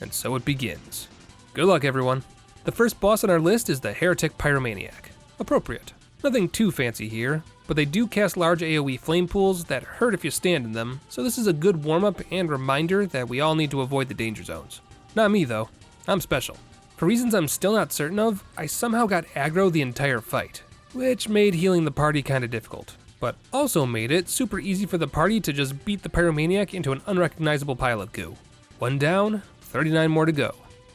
And so it begins. Good luck everyone. The first boss on our list is the Heretic Pyromaniac. Appropriate. Nothing too fancy here, but they do cast large AoE flame pools that hurt if you stand in them, so this is a good warm-up and reminder that we all need to avoid the danger zones. Not me though, I'm special. For reasons I'm still not certain of, I somehow got aggro the entire fight, which made healing the party kinda difficult, but also made it super easy for the party to just beat the Pyromaniac into an unrecognizable pile of goo. 1 down, 39 more to go.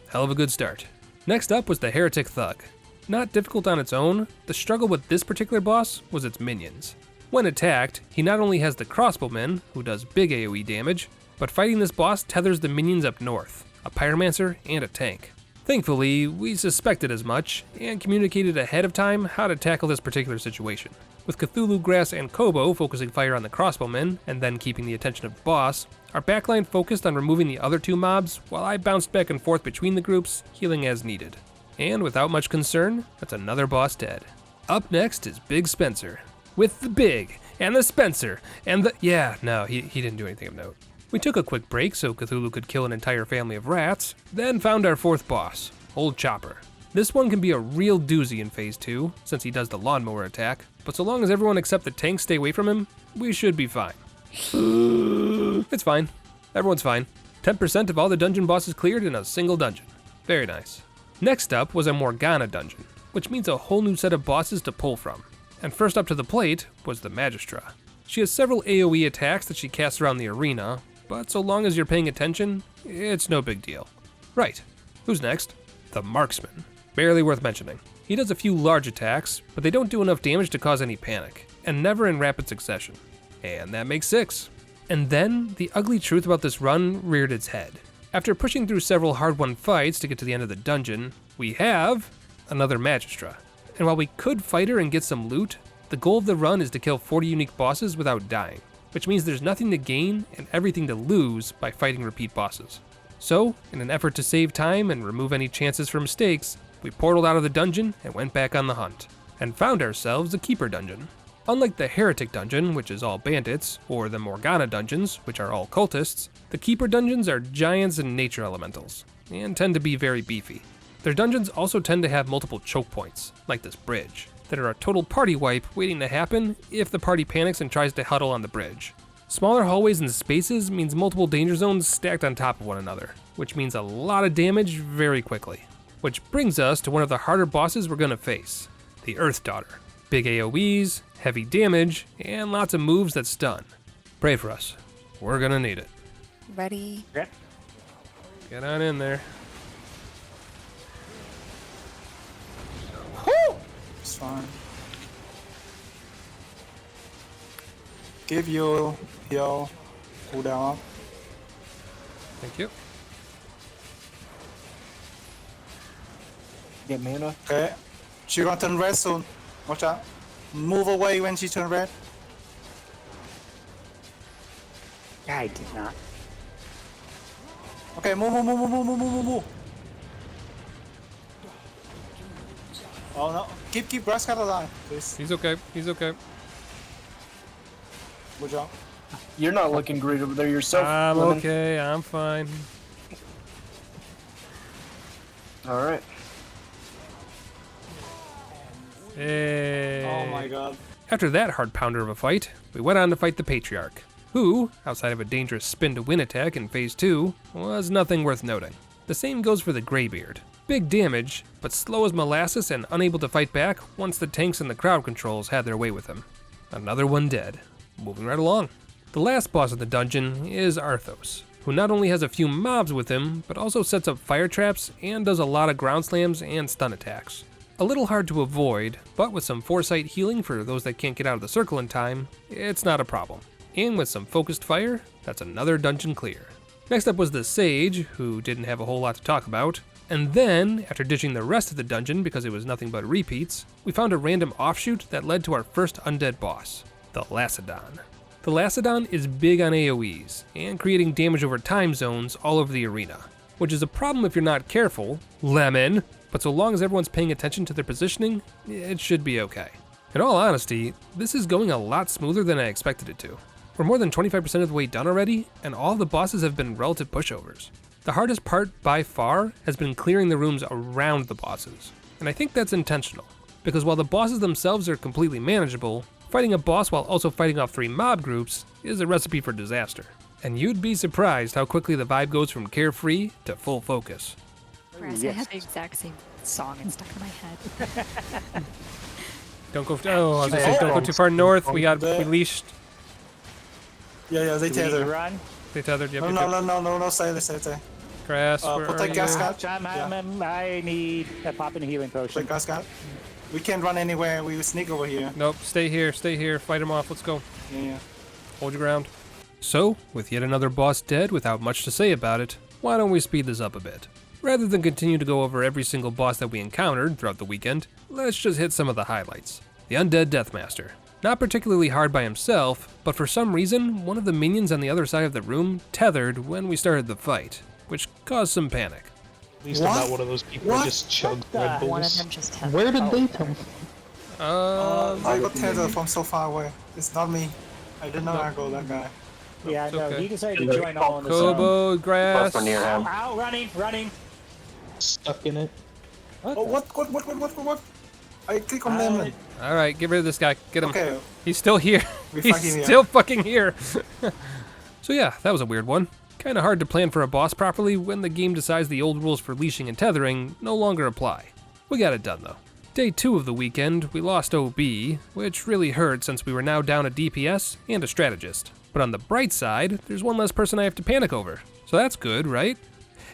Hell of a good start. Next up was the Heretic Thug. Not difficult on its own, the struggle with this particular boss was its minions. When attacked, he not only has the Crossbowman, who does big AoE damage, but fighting this boss tethers the minions up north, a Pyromancer and a tank. Thankfully, we suspected as much, and communicated ahead of time how to tackle this particular situation. With Cthulhu Grass and Kobo focusing fire on the Crossbowmen, and then keeping the attention of the boss, our backline focused on removing the other 2 mobs, while I bounced back and forth between the groups, healing as needed. And without much concern, that's another boss dead. Up next is Big Spencer. With the Big, and the Spencer, and the... yeah, no, he didn't do anything of note. We took a quick break so Cthulhu could kill an entire family of rats, then found our 4th boss, Old Chopper. This one can be a real doozy in Phase 2, since he does the lawnmower attack, but so long as everyone except the tanks stay away from him, we should be fine. It's fine. Everyone's fine. 10% of all the dungeon bosses cleared in a single dungeon. Very nice. Next up was a Morgana dungeon, which means a whole new set of bosses to pull from. And first up to the plate was the Magistra. She has several AoE attacks that she casts around the arena, but so long as you're paying attention, it's no big deal. Right, who's next? The Marksman. Barely worth mentioning. He does a few large attacks, but they don't do enough damage to cause any panic, and never in rapid succession. And that makes 6. And then, the ugly truth about this run reared its head. After pushing through several hard-won fights to get to the end of the dungeon, we have another Magistra. And while we could fight her and get some loot, the goal of the run is to kill 40 unique bosses without dying, which means there's nothing to gain and everything to lose by fighting repeat bosses. So, in an effort to save time and remove any chances for mistakes, we portaled out of the dungeon and went back on the hunt, and found ourselves a Keeper dungeon. Unlike the Heretic dungeon, which is all bandits, or the Morgana dungeons, which are all cultists, the Keeper dungeons are giants and nature elementals, and tend to be very beefy. Their dungeons also tend to have multiple choke points, like this bridge, that are a total party wipe waiting to happen if the party panics and tries to huddle on the bridge. Smaller hallways and spaces means multiple danger zones stacked on top of one another, which means a lot of damage very quickly. Which brings us to one of the harder bosses we're gonna face, the Earth Daughter. Big AoEs, heavy damage, and lots of moves that stun. Pray for us. We're gonna need it. Ready? Okay. Get on in there. It's fine. Give you heal cooldown. Thank you. Get mana. Okay. She gonna turn red soon. Watch out. Move away when she turn red. I did not. Okay, move. Oh no. Keep grass cut alive, please. He's okay. Good job. You're not looking great over there yourself. I'm Lemon. okay, I'm fine. All right. Hey. Oh my god. After that hard pounder of a fight, we went on to fight the Patriarch, who, outside of a dangerous spin to win attack in Phase 2, was nothing worth noting. The same goes for the Greybeard. Big damage, but slow as molasses and unable to fight back once the tanks and the crowd controls had their way with him. Another one dead. Moving right along. The last boss of the dungeon is Arthos, who not only has a few mobs with him, but also sets up fire traps and does a lot of ground slams and stun attacks. A little hard to avoid, but with some foresight healing for those that can't get out of the circle in time, it's not a problem. And with some focused fire, that's another dungeon clear. Next up was the Sage, who didn't have a whole lot to talk about. And then, after ditching the rest of the dungeon because it was nothing but repeats, we found a random offshoot that led to our first undead boss, the Lacedon. The Lacedon is big on AoEs, and creating damage over time zones all over the arena, which is a problem if you're not careful, Lemon, but so long as everyone's paying attention to their positioning, it should be okay. In all honesty, this is going a lot smoother than I expected it to. We're more than 25% of the way done already, and all the bosses have been relative pushovers. The hardest part by far has been clearing the rooms around the bosses, and I think that's intentional, because while the bosses themselves are completely manageable, fighting a boss while also fighting off 3 mob groups is a recipe for disaster. And you'd be surprised how quickly the vibe goes from carefree to full focus. Whereas I had the exact same song and stuck in my head. Don't go, don't go too far north, we leashed. Yeah, they tethered. Run. They tethered, yep. No, stay. Grass, where are protect you? gas cat. I need a pop in a healing potion. Protect gas cat. We can't run anywhere, we will sneak over here. Nope, stay here, fight him off, let's go. Yeah. Hold your ground. So, with yet another boss dead without much to say about it, why don't we speed this up a bit? Rather than continue to go over every single boss that we encountered throughout the weekend, let's just hit some of the highlights. The Undead Deathmaster. Not particularly hard by himself, but for some reason, one of the minions on the other side of the room tethered when we started the fight, which caused some panic. At least I'm not one of those people who just chug Red Bulls. One of them just had. Where did they come from? I got tethered from so far away. It's not me. I did not aggro that guy. Yeah, no, okay. he decided to join all on the Kobo, grass. Ow, running. Stuck in it. Oh, what? I click on lemon. Alright, get rid of this guy. Get him. Okay. He's still here. He's still fucking here. So yeah, that was a weird one. Kinda hard to plan for a boss properly when the game decides the old rules for leashing and tethering no longer apply. We got it done though. Day 2 of the weekend, we lost OB, which really hurt since we were now down a DPS and a strategist. But on the bright side, there's one less person I have to panic over. So that's good, right?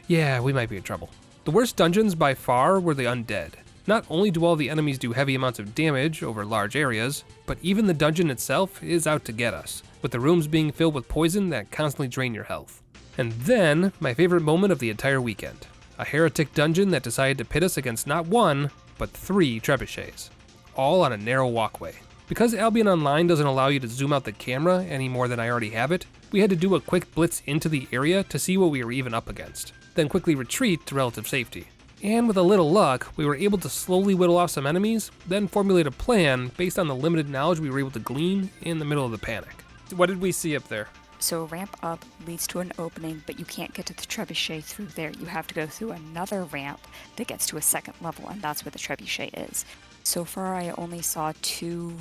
Yeah, we might be in trouble. The worst dungeons by far were the undead. Not only do all the enemies do heavy amounts of damage over large areas, but even the dungeon itself is out to get us, with the rooms being filled with poison that constantly drain your health. And then, my favorite moment of the entire weekend. A heretic dungeon that decided to pit us against not 1, but 3 trebuchets. All on a narrow walkway. Because Albion Online doesn't allow you to zoom out the camera any more than I already have it, we had to do a quick blitz into the area to see what we were even up against, then quickly retreat to relative safety. And with a little luck, we were able to slowly whittle off some enemies, then formulate a plan based on the limited knowledge we were able to glean in the middle of the panic. What did we see up there? So a ramp up leads to an opening, but you can't get to the trebuchet through there. You have to go through another ramp that gets to a second level, and that's where the trebuchet is. So far, I only saw 2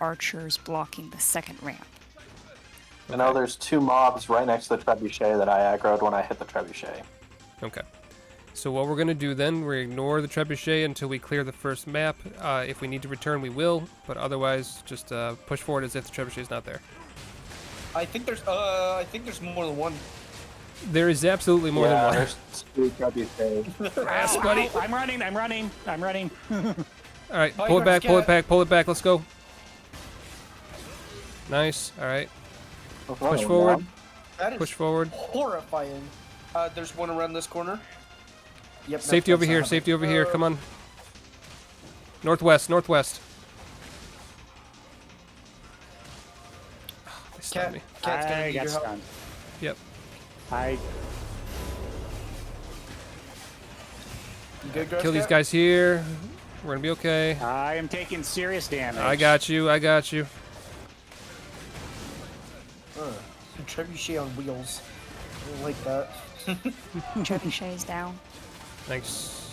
archers blocking the second ramp. I know there's 2 mobs right next to the trebuchet that I aggroed when I hit the trebuchet. Okay. So what we're going to do then, we ignore the trebuchet until we clear the first map. If we need to return, we will, but otherwise, just push forward as if the trebuchet is not there. I think there's more than one. There is absolutely more than one. There's 2 trebuchets. Yes, buddy. I'm running. All right, pull it back. Let's go. Nice. All right. Push forward. That is Push forward. horrifying. There's one around this corner. Yep. Safety over here. Safety over here. Come on. Northwest. Oh, they stunned me. Cat's gonna I need got your help. stunned. Yep. You good, Grass Kill these Cat? guys here. We're gonna be okay. I am taking serious damage. I got you. Trebuchet on wheels. I don't like that. Trebuchet's down. Thanks.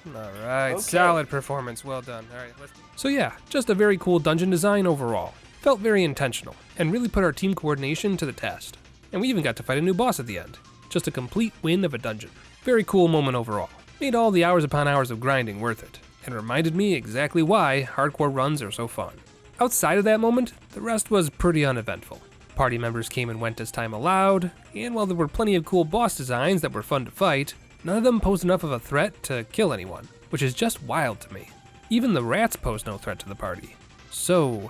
All right, Okay. solid performance. Well done. All right. So yeah, just a very cool dungeon design overall. Felt very intentional and really put our team coordination to the test. And we even got to fight a new boss at the end. Just a complete win of a dungeon. Very cool moment overall. Made all the hours upon hours of grinding worth it, and reminded me exactly why hardcore runs are so fun. Outside of that moment, the rest was pretty uneventful. Party members came and went as time allowed, and while there were plenty of cool boss designs that were fun to fight, none of them posed enough of a threat to kill anyone, which is just wild to me. Even the rats posed no threat to the party. So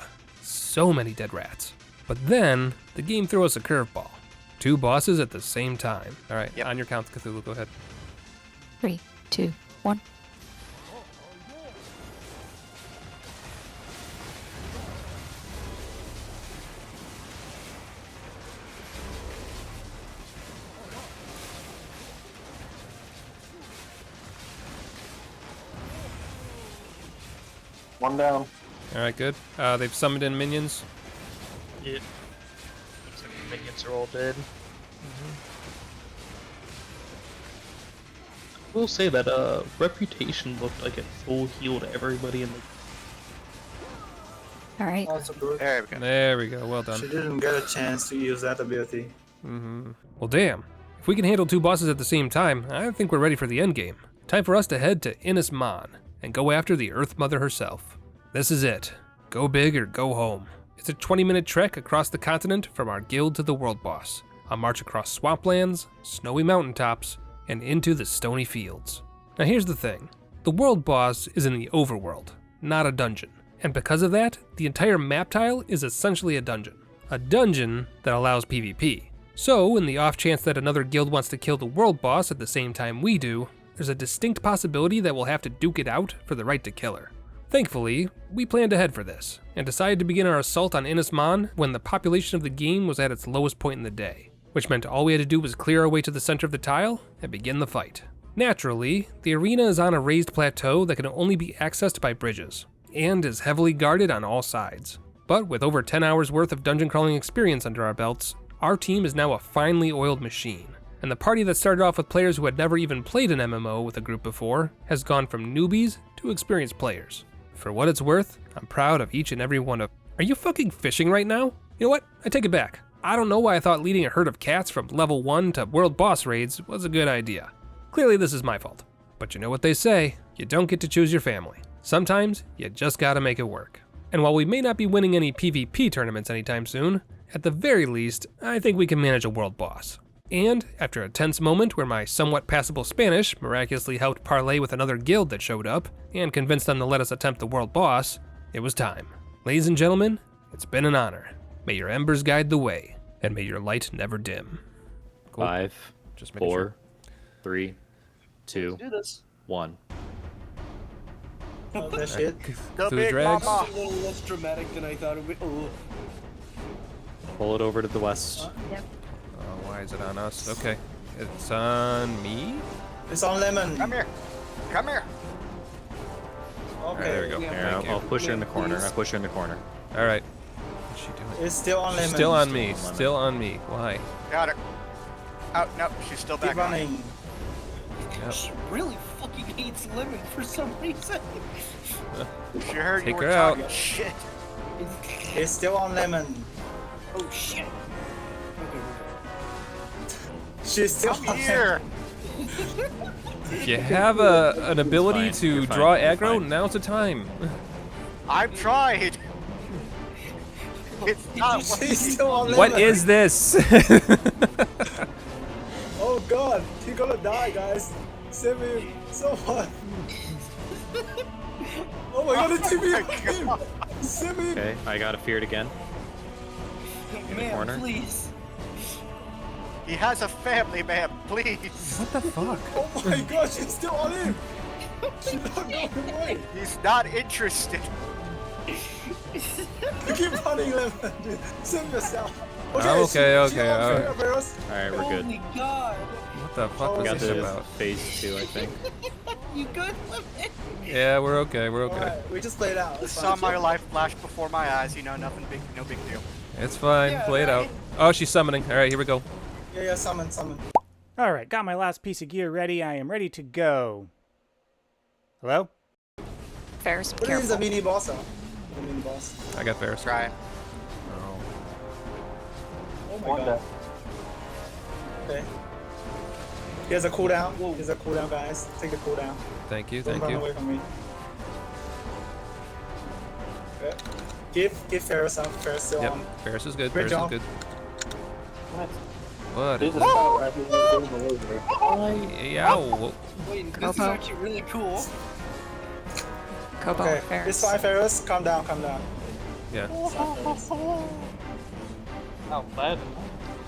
many dead rats. But then, the game threw us a curveball. 2 bosses at the same time. All right, on your counts, Cthulhu, go ahead. 3, 2, 1. One down. All right, good. They've summoned in minions. Yeah. Looks like the minions are all dead. I will say that Reputation looked like it full healed everybody in the. Alright. Also good. There we go. There we go, well done. She didn't get a chance to use that ability. Well, damn. If we can handle 2 bosses at the same time, I think we're ready for the endgame. Time for us to head to Innis Mon and go after the Earth Mother herself. This is it. Go big or go home. It's a 20-minute trek across the continent from our guild to the world boss. A march across swamplands, snowy mountaintops, and into the stony fields. Now here's the thing. The world boss is in the overworld, not a dungeon. And because of that, the entire map tile is essentially a dungeon. A dungeon that allows PvP. So, in the off chance that another guild wants to kill the world boss at the same time we do, there's a distinct possibility that we'll have to duke it out for the right to kill her. Thankfully, we planned ahead for this, and decided to begin our assault on Innis Mon when the population of the game was at its lowest point in the day, which meant all we had to do was clear our way to the center of the tile and begin the fight. Naturally, the arena is on a raised plateau that can only be accessed by bridges, and is heavily guarded on all sides. But with over 10 hours worth of dungeon crawling experience under our belts, our team is now a finely oiled machine, and the party that started off with players who had never even played an MMO with a group before has gone from newbies to experienced players. For what it's worth, I'm proud of each and every one of— Are you fucking fishing right now? You know what? I take it back. I don't know why I thought leading a herd of cats from level 1 to world boss raids was a good idea. Clearly this is my fault. But you know what they say, you don't get to choose your family. Sometimes, you just gotta make it work. And while we may not be winning any PvP tournaments anytime soon, at the very least, I think we can manage a world boss. And after a tense moment where my somewhat passable Spanish miraculously helped parlay with another guild that showed up and convinced them to let us attempt the world boss, it was time. Ladies and gentlemen, it's been an honor. May your embers guide the way, and may your light never dim. Cool. 5, Just making 4, sure. 3, 2, Do this. 1. Oh, that shit. Go Through big, drags. mama. A little less dramatic than I thought it would. Oh. Pull it over to the west. Oh, why is it on us? Okay. It's on me? It's on Lemon. Come here. Come here. Alright, there we Okay. go. Yeah, Thank you. I'll push her in the corner. I'll push her in the corner. Alright. What's she doing? It's still on Lemon. Still on me. Still on lemon. Still on me. Why? Got her. Oh, no, she's still back Keep running. Yep. She really fucking hates lemon for some reason. on. She heard Take you were her out. talking shit. It's still on Lemon. Oh shit. Okay. She's still Come on here. If you have an ability fine, to you're fine, draw you're aggro, fine. now's the time. I've tried. It's not what She's still on Lemon. What is this? Oh god, he's gonna die, guys. Save him. Someone. Oh my god, it's him. Save him. Okay, I got a feared again. In the corner. Man, please. He has a family, man. Please. What the fuck? Oh my god, she's still on him. She's not going away. He's not interested. Keep running, Lemon. Dude. Save yourself. Oh, okay, she okay, on alright. Ferris. Alright, we're good. Holy god. What the fuck We got was this to about? phase 2, I think. You good, lemon? Yeah, we're okay, we're okay. Alright, we just played out. It's Saw fine. my life flash before my eyes. You know, nothing big, no big deal. It's fine, Yeah, play it out. right. Oh, she's summoning. Alright, here we go. Yeah, summon. Alright, got my last piece of gear ready. I am ready to go. Hello? Ferris, be What is the careful. mini boss? The mini boss. I got Ferris. Try it. Oh my One god. down. Okay. Here's a cooldown. Here's a cooldown, guys. Take the cooldown. Thank you, Don't thank run you. away from me. Okay. Give Ferris up. Ferris still Yep, on. Ferris is good, Great Ferris is job. good. What? What? Jesus Christ, I think we're doing the over. Yeah, well, Wait, this is Kobo. actually really cool. Kobo Okay. and Ferris. It's fine, Ferris. Calm down. yeah. Oh, that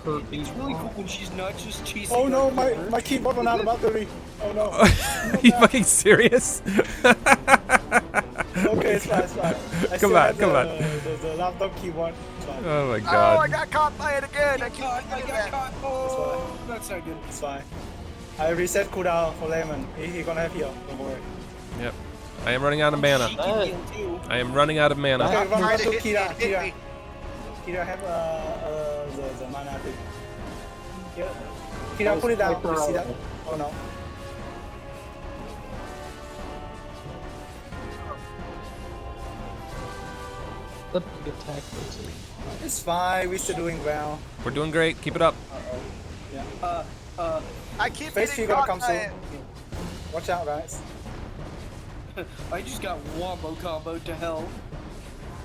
hurt me. It's really cool when she's not just chasing. Oh no, my keyboard went out of battery. Oh no. Are you fucking serious? Okay, it's fine, it's fine. Come on. The laptop keyboard. It's fine. Oh my god. Oh, I got caught by it again. I got caught. Oh, that's not good. It's fine. I reset cooldown for Lemon. He gonna have heal. Don't worry. Yep. I am running out of mana. She can heal too. I am running out of mana. Okay, run Try to to hit Kira. me, hit me. Kira have the mana thing. Kira, put it down. You see that? Oh no. The big attack was It's fine. We're still doing well. We're doing great. Keep it up. Yeah. I keep Phase 3 getting gonna caught come by soon. it. Watch out, guys. I just got wombo comboed to hell.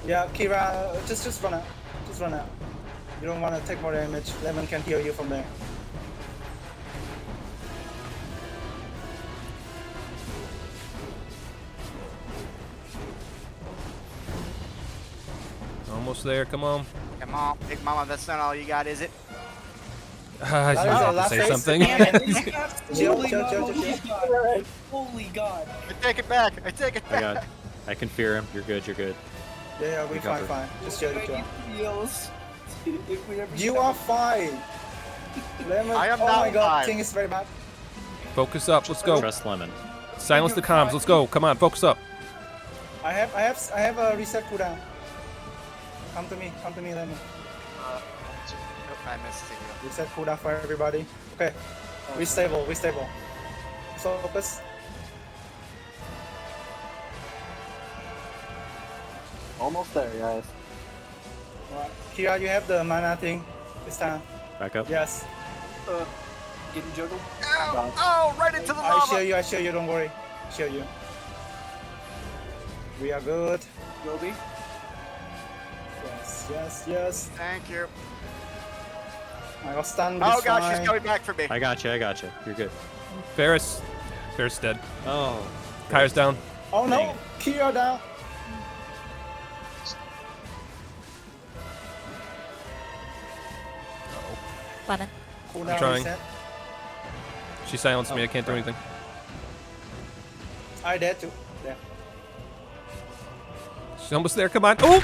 Yeah, Kira, just run out. Just run out. You don't want to take more damage. Lemon can heal you from there. Almost there. Come on. Come on, Big Mama, that's not all you got, is it? I was That is about our to last say phase. something. Chill. Holy God. I take it back. I take it back. I can fear him. You're good. You're good. Yeah, we fine, Recover. fine. Just chill, I chill. need heals. If we ever You stop- are fine. Lemon, I am oh not my god, fine. King is very bad. Focus up. Let's go. Trust Lemon. Silence the comms. Let's go. Come on. Focus up. I have a reset cooldown. Come to me, Lemon. Oh, I missed it. Reset cooldown for everybody. Okay, we stable. Focus. Almost there, guys. Alright. Kira, you have the mana thing this time. Back up. Yes. Getting juggled. Ow! Oh, right into the I lava. show you, don't worry. Show you. We are good. Gobi. Yes. Thank you. I got stunned. Oh it's gosh, fine. she's coming back for me. I got you. You're good. Ferris. Ferris dead. Oh. Kyra's down. Oh no, Kira down. Lemon. Cooldown I'm trying. reset. She silenced me. I can't do anything. I did too. Yeah. She's almost there. Come on. Oh!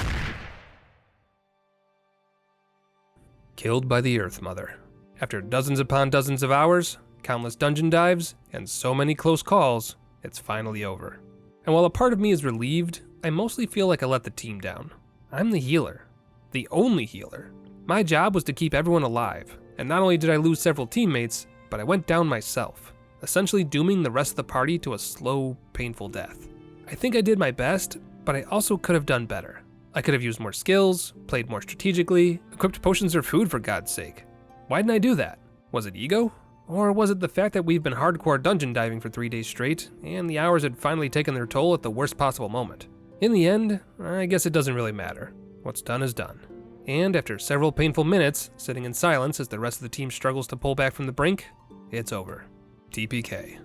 Killed by the Earth Mother. After dozens upon dozens of hours, countless dungeon dives, and so many close calls, it's finally over. And while a part of me is relieved, I mostly feel like I let the team down. I'm the healer. The only healer. My job was to keep everyone alive, and not only did I lose several teammates, but I went down myself, essentially dooming the rest of the party to a slow, painful death. I think I did my best, but I also could have done better. I could have used more skills, played more strategically, equipped potions or food for God's sake. Why didn't I do that? Was it ego? Or was it the fact that we've been hardcore dungeon diving for 3 days straight, and the hours had finally taken their toll at the worst possible moment? In the end, I guess it doesn't really matter. What's done is done. And after several painful minutes, sitting in silence as the rest of the team struggles to pull back from the brink, it's over. TPK.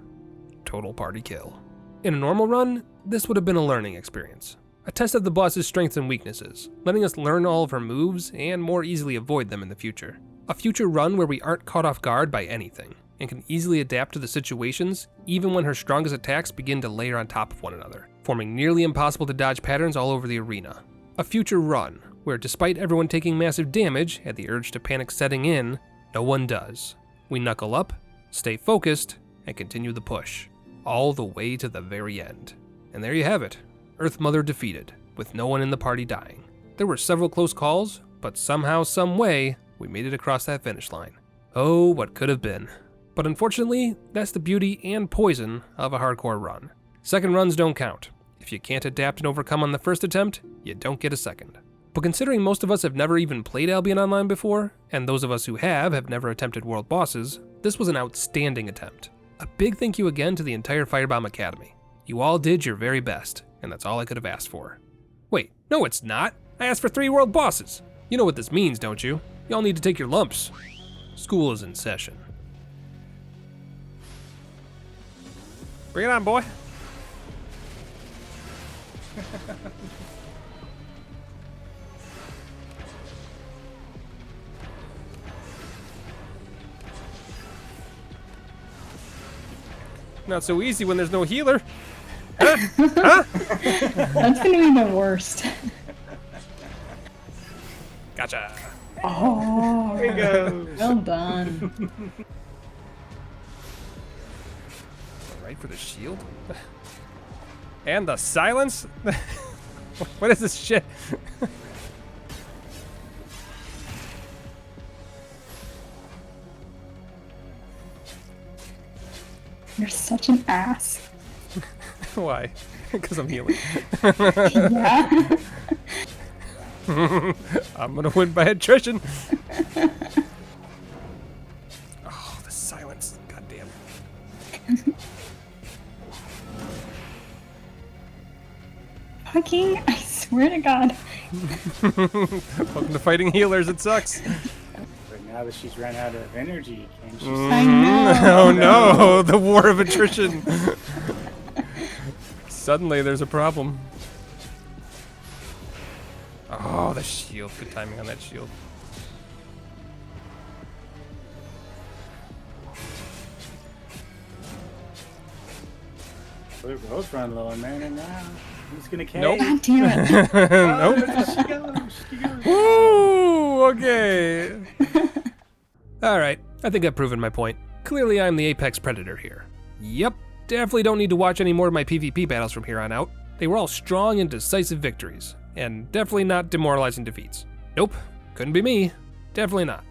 Total party kill. In a normal run, this would have been a learning experience. A test of the boss's strengths and weaknesses, letting us learn all of her moves and more easily avoid them in the future. A future run where we aren't caught off guard by anything, and can easily adapt to the situations even when her strongest attacks begin to layer on top of one another, forming nearly impossible to dodge patterns all over the arena. A future run where, despite everyone taking massive damage and the urge to panic setting in, no one does. We knuckle up, stay focused, and continue the push, all the way to the very end. And there you have it. Earth Mother defeated, with no one in the party dying. There were several close calls, but somehow, some way, we made it across that finish line. Oh, what could have been. But unfortunately, that's the beauty and poison of a hardcore run. Second runs don't count. If you can't adapt and overcome on the first attempt, you don't get a second. But considering most of us have never even played Albion Online before, and those of us who have never attempted world bosses, this was an outstanding attempt. A big thank you again to the entire Firebomb Academy. You all did your very best, and that's all I could have asked for. Wait, no it's not! I asked for 3 world bosses! You know what this means, don't you? Y'all need to take your lumps. School is in session. Bring it on, boy. Not so easy when there's no healer. Huh? Huh? That's gonna be the worst. Gotcha. Oh, There we go. well done. Right for the shield. And the silence? What is this shit? You're such an ass. Why? Because I'm healing. Yeah. I'm gonna win by attrition. Oh, the silence. God damn. Fucking, I swear to God. Welcome to fighting healers, it sucks. But now that she's run out of energy, can she? I know. Oh no, the war of attrition. Suddenly there's a problem. Oh, the shield. Good timing on that shield. We're both run low on mana now. Who's gonna carry? Nope. God damn it. Nope. She goes. She goes. Woo! Okay. Alright, I think I've proven my point. Clearly I'm the apex predator here. Yep, definitely don't need to watch any more of my PvP battles from here on out. They were all strong and decisive victories, and definitely not demoralizing defeats. Nope, couldn't be me. Definitely not.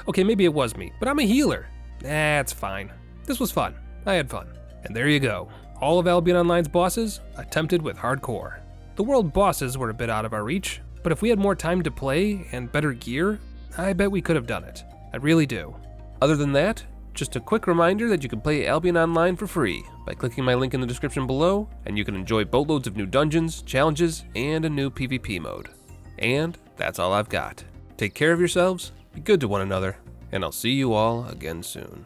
Okay, maybe it was me, but I'm a healer. That's fine. This was fun. I had fun. And there you go. All of Albion Online's bosses attempted with hardcore. The world bosses were a bit out of our reach, but if we had more time to play and better gear, I bet we could have done it. I really do. Other than that, just a quick reminder that you can play Albion Online for free by clicking my link in the description below, and you can enjoy boatloads of new dungeons, challenges, and a new PvP mode. And that's all I've got. Take care of yourselves, be good to one another, and I'll see you all again soon.